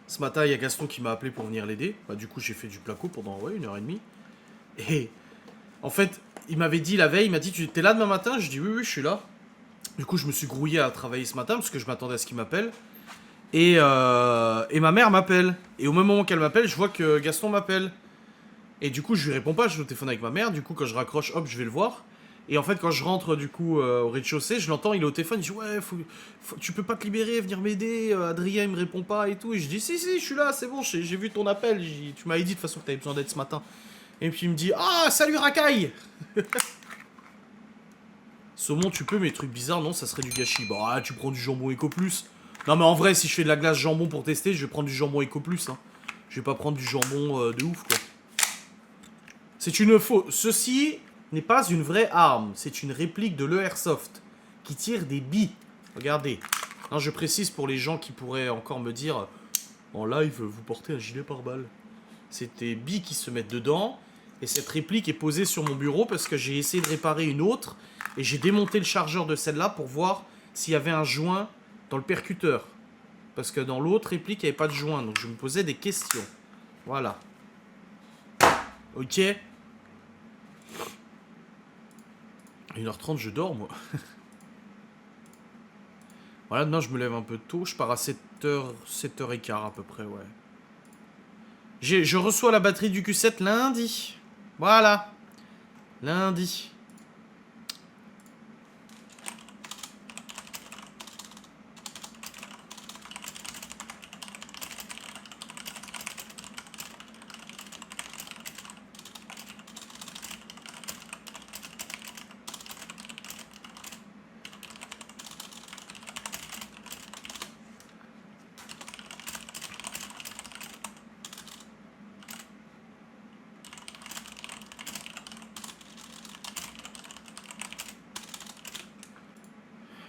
Ce matin, il y a Gaston qui m'a appelé pour venir l'aider. Bah, du coup, j'ai fait du placo pendant ouais, 1 h 30. Et en fait, il m'avait dit la veille, il m'a dit, tu étais là demain matin? Je dis oui, oui, je suis là. Du coup, je me suis grouillé à travailler ce matin parce que je m'attendais à ce qu'il m'appelle. Et ma mère m'appelle. Et au même moment qu'elle m'appelle, je vois que Gaston m'appelle. Et du coup, je lui réponds pas, je suis au téléphone avec ma mère. Du coup, quand je raccroche, hop, je vais le voir. Et en fait, quand je rentre du coup au rez-de-chaussée, je l'entends, il est au téléphone, il dit ouais, tu peux pas te libérer, venir m'aider. Adrien, il me répond pas et tout. Et je dis si, si, je suis là, c'est bon, j'ai vu ton appel. Tu m'avais dit de toute façon que t'avais besoin d'aide ce matin. Et puis il me dit ah, salut Racaille. Saumon, tu peux, mais trucs bizarres, non, ça serait du gâchis. Bah, tu prends du jambon Eco Plus. Non, mais en vrai, si je fais de la glace jambon pour tester, je vais prendre du jambon Eco Plus. Hein. Je vais pas prendre du jambon de ouf, quoi. C'est une faux. Ceci n'est pas une vraie arme. C'est une réplique de l'Airsoft qui tire des billes. Regardez. Non, je précise pour les gens qui pourraient encore me dire en live, vous portez un gilet pare-balles. C'est des billes qui se mettent dedans. Et cette réplique est posée sur mon bureau parce que j'ai essayé de réparer une autre. Et j'ai démonté le chargeur de celle-là pour voir s'il y avait un joint dans le percuteur. Parce que dans l'autre réplique, il n'y avait pas de joint. Donc je me posais des questions. Voilà. Ok. 1 h 30, je dors, moi. Voilà, demain, je me lève un peu tôt. Je pars à 7h, 7h15 à peu près, ouais. Je reçois la batterie du Q7 lundi. Voilà. Lundi.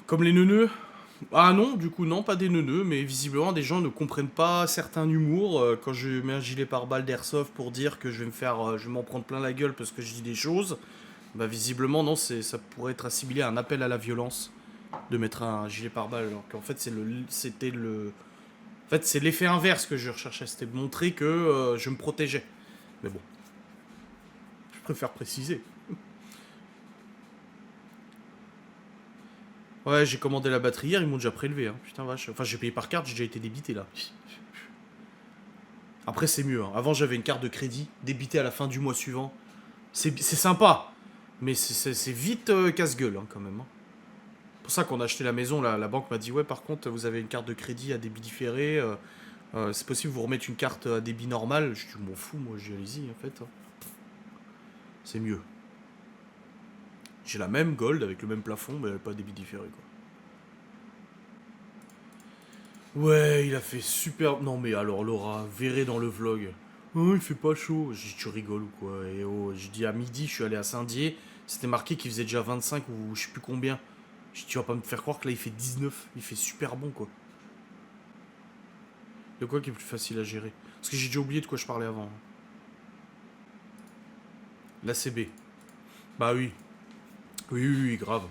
Comme les neuneux. Ah non, du coup, non, pas des neuneux, mais visiblement, des gens ne comprennent pas certains humours. Quand je mets un gilet pare-balles d'airsoft pour dire que je vais me faire, je vais m'en prendre plein la gueule parce que je dis des choses, bah visiblement, non, ça pourrait être assimilé à un appel à la violence de mettre un gilet pare-balles. Alors qu'en fait, c'était le. En fait, c'est l'effet inverse que je recherchais, c'était de montrer que je me protégeais. Mais bon, je préfère préciser. Ouais, j'ai commandé la batterie hier, ils m'ont déjà prélevé, hein. Putain vache. Enfin, j'ai payé par carte, j'ai déjà été débité là. Après, c'est mieux. Hein. Avant, j'avais une carte de crédit débitée à la fin du mois suivant. C'est sympa, mais c'est vite casse-gueule hein, quand même. Hein. C'est pour ça qu'on a acheté la maison, la banque m'a dit ouais, par contre, vous avez une carte de crédit à débit différé. C'est possible vous remettre une carte à débit normal. Je dis, m'en fous, moi, j'ai allez-y en fait. Hein. C'est mieux. J'ai la même gold avec le même plafond, mais pas débit différé quoi. Ouais, il a fait super. Non, mais alors, Laura, verrez dans le vlog. Oh, il fait pas chaud. J'ai dit, tu rigoles ou quoi? Et oh, je dis, à midi, je suis allé à Saint-Dié. C'était marqué qu'il faisait déjà 25 ou je sais plus combien. Je dis, tu vas pas me faire croire que là, il fait 19. Il fait super bon, quoi. De quoi qui est plus facile à gérer? Parce que j'ai déjà oublié de quoi je parlais avant. L'ACB. Bah oui. Oui, oui, oui, grave.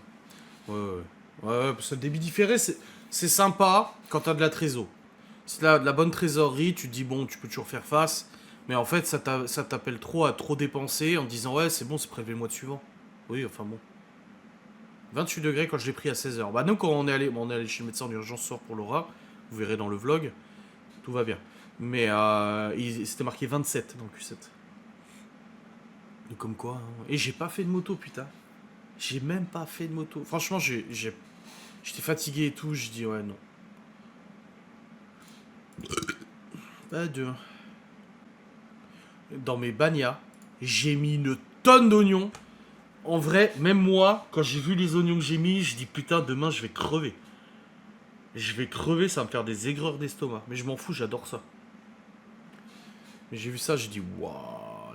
Ouais, ouais. Ouais, parce que le débit différé, c'est sympa quand t'as de la trésor. Si t'as de la bonne trésorerie, tu te dis bon, tu peux toujours faire face. Mais en fait, ça t'appelle trop à trop dépenser en disant ouais, c'est bon, c'est prélevé le mois suivant. Oui, enfin bon. 28 degrés quand je l'ai pris à 16h. Bah, nous, quand on est allé chez le médecin en urgence ce soir pour Laura, vous verrez dans le vlog, tout va bien. Mais c'était marqué 27 dans le Q7. Donc, comme quoi. Hein. Et j'ai pas fait de moto, putain. J'ai même pas fait de moto. Franchement, j'étais fatigué et tout. Je dis ouais, non. Pas dur. Dans mes bagnas, j'ai mis une tonne d'oignons. En vrai, même moi, quand j'ai vu les oignons que j'ai mis, je dis putain, demain je vais crever. Je vais crever, ça va me faire des aigreurs d'estomac. Mais je m'en fous, j'adore ça. Mais j'ai vu ça, j'ai dit waouh,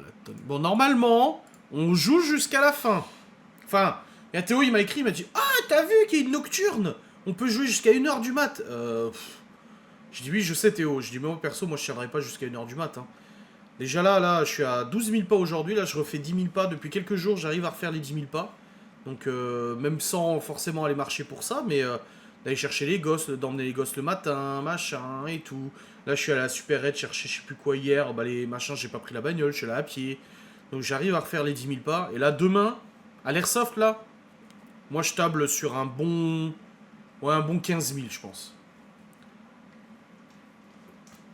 la tonne. Bon, normalement, on joue jusqu'à la fin. Enfin, il y a Théo, il m'a écrit, il m'a dit ah, t'as vu qu'il y a une nocturne? On peut jouer jusqu'à 1h du mat. Je dis oui, je sais Théo. Je dis mais moi perso, moi je tiendrai pas jusqu'à 1h du mat. Hein. Déjà là, je suis à 12 000 pas aujourd'hui. Là, je refais 10 000 pas. Depuis quelques jours, j'arrive à refaire les 10 000 pas. Donc, même sans forcément aller marcher pour ça. Mais d'aller chercher les gosses, d'emmener les gosses le matin, machin et tout. Là, je suis allé à la supérette chercher je sais plus quoi hier. Bah, les machins, j'ai pas pris la bagnole, je suis allé à pied. Donc, j'arrive à refaire les 10 000 pas. Et là, demain, à l'Airsoft, là, moi, je table sur un bon. Ouais, un bon 15 000, je pense.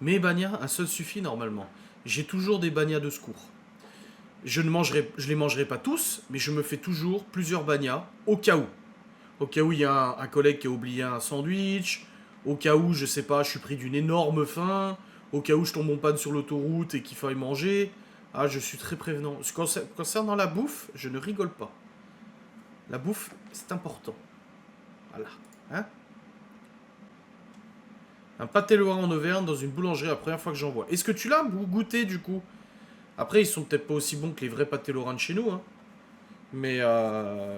Mais bagnas, un seul suffit normalement. J'ai toujours des bagnas de secours. Je les mangerai pas tous, mais je me fais toujours plusieurs bagnas au cas où. Au cas où il y a un collègue qui a oublié un sandwich, au cas où, je sais pas, je suis pris d'une énorme faim, au cas où je tombe en panne sur l'autoroute et qu'il faille manger. Ah, je suis très prévenant. Concernant la bouffe, je ne rigole pas. La bouffe, c'est important. Voilà. Hein? Un pâté lorrain en Auvergne dans une boulangerie, la première fois que j'en vois. Est-ce que tu l'as goûté du coup? Après, ils sont peut-être pas aussi bons que les vrais pâtés lorrains de chez nous, hein. Mais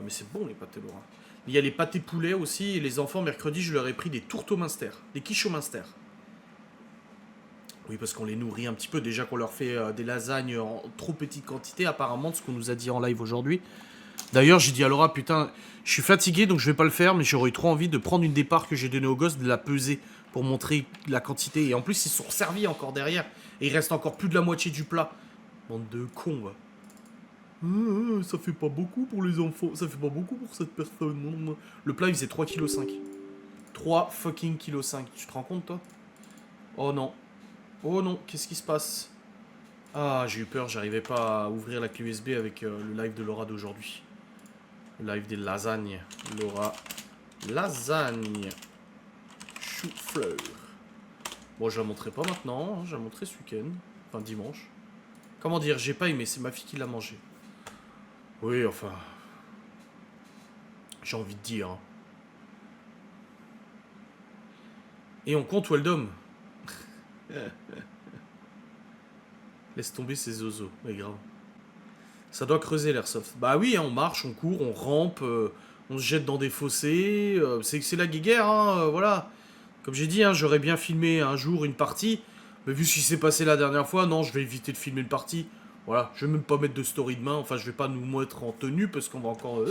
c'est bon les pâtés lorrains. Il y a les pâtés poulets aussi, et les enfants, mercredi, je leur ai pris des tourteaux Minster, des quiches au Minster. Oui, parce qu'on les nourrit un petit peu, déjà qu'on leur fait des lasagnes en trop petite quantité, apparemment, de ce qu'on nous a dit en live aujourd'hui. D'ailleurs, j'ai dit à Laura, putain, je suis fatigué, donc je vais pas le faire, mais j'aurais eu trop envie de prendre une des parts que j'ai donnée aux gosses, de la peser, pour montrer la quantité. Et en plus, ils sont servis encore derrière, et il reste encore plus de la moitié du plat. Bande de cons, va. Ça fait pas beaucoup pour les enfants, ça fait pas beaucoup pour cette personne. Non. Le plat il faisait 3,5 kg. 3 fucking kg 5. Tu te rends compte toi? Oh non. Oh non, qu'est-ce qui se passe? Ah, j'ai eu peur, j'arrivais pas à ouvrir la clé USB avec le live de Laura d'aujourd'hui. Le live des lasagnes. Laura. Lasagne. Chou-fleur. Bon, je la montrerai pas maintenant, hein, je la montrerai ce week-end. Enfin, dimanche. Comment dire, j'ai pas aimé, c'est ma fille qui l'a mangé. Oui, enfin. J'ai envie de dire. Hein. Et on compte Weldom. Laisse tomber ces zozos. Mais grave. Ça doit creuser l'airsoft. Bah oui, hein, on marche, on court, on rampe, on se jette dans des fossés. C'est la guéguerre, hein, voilà. Comme j'ai dit, hein, j'aurais bien filmé un jour une partie. Mais vu ce qui s'est passé la dernière fois, non, je vais éviter de filmer une partie. Voilà, je vais même pas mettre de story de main. Enfin, je vais pas nous mettre en tenue parce qu'on va encore.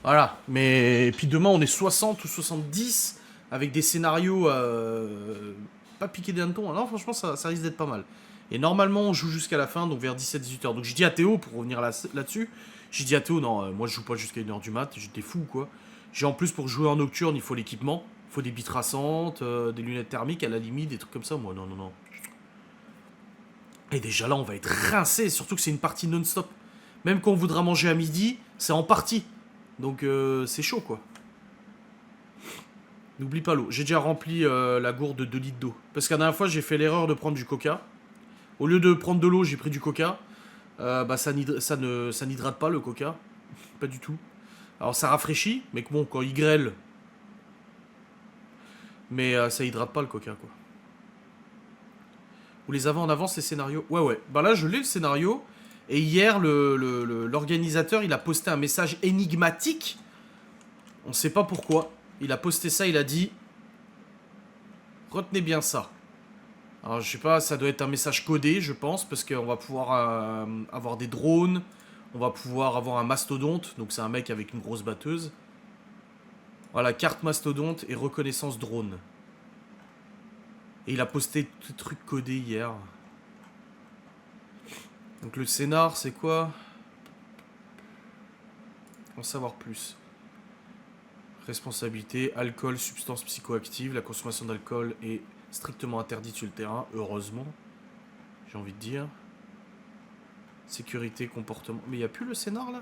Voilà. Mais. Et puis demain, on est 60 ou 70 avec des scénarios pas piqués des hannetons. Non, franchement, ça risque d'être pas mal. Et normalement, on joue jusqu'à la fin, donc vers 17-18h. Donc j'ai dit à Théo, pour revenir là-dessus, j'ai dit à Théo, non, moi je joue pas jusqu'à 1h du mat, j'étais fou quoi. J'ai en plus pour jouer en nocturne, il faut l'équipement. Il faut des billes traçantes, des lunettes thermiques à la limite, des trucs comme ça. Moi, non. Et déjà là, on va être rincé, surtout que c'est une partie non-stop. Même quand on voudra manger à midi, c'est en partie. Donc c'est chaud quoi. N'oublie pas l'eau. J'ai déjà rempli la gourde de 2 litres d'eau. Parce que la dernière fois, j'ai fait l'erreur de prendre du coca. Au lieu de prendre de l'eau, j'ai pris du coca. Bah ça n'hydrate pas le coca. Pas du tout. Alors ça rafraîchit, mais bon, quand il grêle. Mais ça hydrate pas le coca quoi. Vous les avez en avance les scénarios? Ouais. Bah là, je l'ai le scénario. Et hier, l'organisateur, il a posté un message énigmatique. On sait pas pourquoi. Il a posté ça, il a dit... Retenez bien ça. Alors, je sais pas, ça doit être un message codé, je pense, parce qu'on va pouvoir avoir des drones. On va pouvoir avoir un mastodonte. Donc, c'est un mec avec une grosse batteuse. Voilà, carte mastodonte et reconnaissance drone. Et il a posté tout le truc codé hier. Donc le scénar, c'est quoi? En savoir plus. Responsabilité, alcool, substance psychoactive. La consommation d'alcool est strictement interdite sur le terrain, heureusement. J'ai envie de dire. Sécurité, comportement. Mais il n'y a plus le scénar là?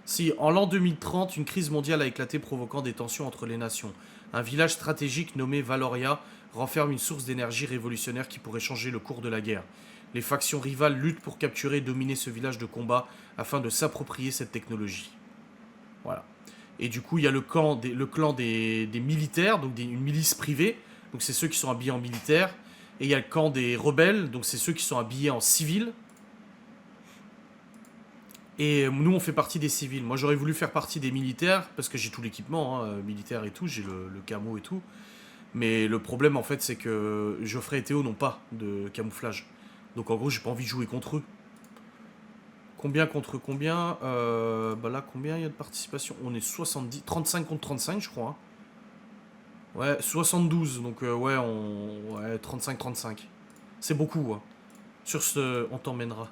Si, en l'an 2030, une crise mondiale a éclaté provoquant des tensions entre les nations. Un village stratégique nommé Valoria renferme une source d'énergie révolutionnaire qui pourrait changer le cours de la guerre. Les factions rivales luttent pour capturer et dominer ce village de combat afin de s'approprier cette technologie. Voilà. Et du coup, il y a le clan des militaires, donc une milice privée, donc c'est ceux qui sont habillés en militaire. Et il y a le camp des rebelles, donc c'est ceux qui sont habillés en civil. Et nous, on fait partie des civils. Moi, j'aurais voulu faire partie des militaires, parce que j'ai tout l'équipement, hein, militaire et tout, j'ai le camo et tout. Mais le problème, en fait, c'est que Geoffrey et Théo n'ont pas de camouflage. Donc, en gros, j'ai pas envie de jouer contre eux. Combien contre combien bah là, combien il y a de participation? On est 70, 35 contre 35, je crois. Hein. Ouais, 72, donc ouais, ouais, 35-35. C'est beaucoup, hein. Sur ce, on t'emmènera.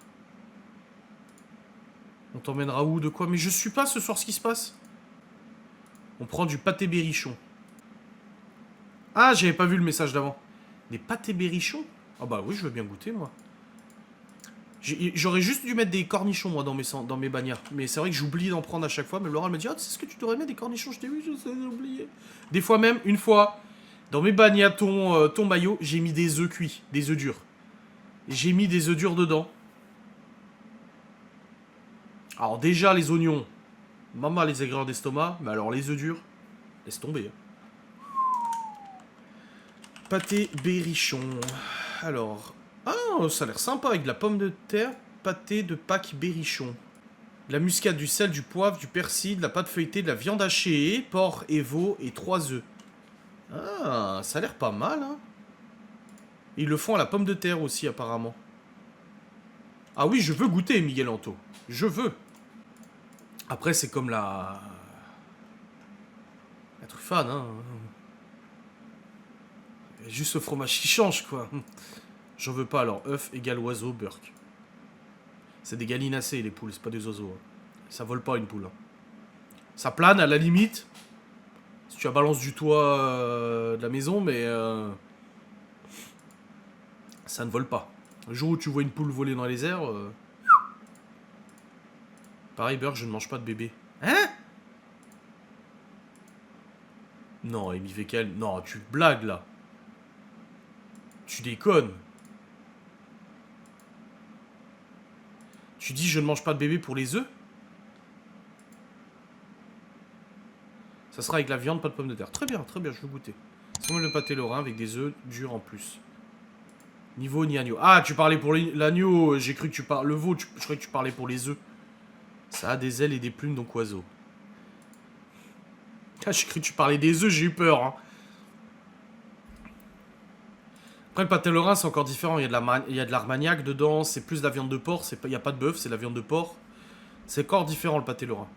On t'emmènera où, de quoi? Mais je suis pas ce soir ce qui se passe. On prend du pâté berrichon. Ah, j'avais pas vu le message d'avant. Des pâtés berrichons? Ah bah oui, je veux bien goûter, moi. J'aurais juste dû mettre des cornichons, moi, dans mes bagnards. Mais c'est vrai que j'oublie d'en prendre à chaque fois. Même Laura elle me dit, ah, c'est ce que tu devrais mettre des cornichons. Je t'ai vu, je sais, j'ai oublié. Des fois même, une fois, dans mes bagnards, ton maillot, j'ai mis des œufs cuits, des œufs durs. J'ai mis des œufs durs dedans. Alors déjà, les oignons, maman les aigreurs d'estomac. Mais alors, les œufs durs, laisse tomber. Pâté berrichon. Alors... Ah, ça a l'air sympa avec de la pomme de terre, pâté de Pâques berrichon. De la muscade, du sel, du poivre, du persil, de la pâte feuilletée, de la viande hachée, porc et veau et 3 œufs. Ah, ça a l'air pas mal, hein. Ils le font à la pomme de terre aussi, apparemment. Ah oui, je veux goûter, Miguel Anto. Je veux. Après, c'est comme la truffade, hein. Juste le fromage qui change, quoi. J'en veux pas, alors. œuf égale oiseau, burk. C'est des gallinacés, les poules, c'est pas des oiseaux. Hein. Ça vole pas, une poule. Hein. Ça plane, à la limite. Si tu la balances du toit de la maison, mais... ça ne vole pas. Le jour où tu vois une poule voler dans les airs... Pareil, burk, je ne mange pas de bébé. Hein? Non, Amy Vekel... Non, tu blagues, là. Tu déconnes. Tu dis je ne mange pas de bébé pour les œufs? Ça sera avec la viande, pas de pommes de terre. Très bien, je veux goûter. C'est comme le pâté lorrain avec des œufs durs en plus. Niveau ni agneau. Ah, tu parlais pour l'agneau. J'ai cru que tu parlais... Le veau, je croyais que tu parlais pour les œufs. Ça a des ailes et des plumes, donc oiseau. Ah, j'ai cru que tu parlais des œufs, j'ai eu peur. Hein. Après, le pâté lorrain, c'est encore différent. Il y a de l'armagnac dedans. C'est plus de la viande de porc. Il n'y a pas de bœuf, c'est de la viande de porc. C'est encore différent, le pâté lorrain.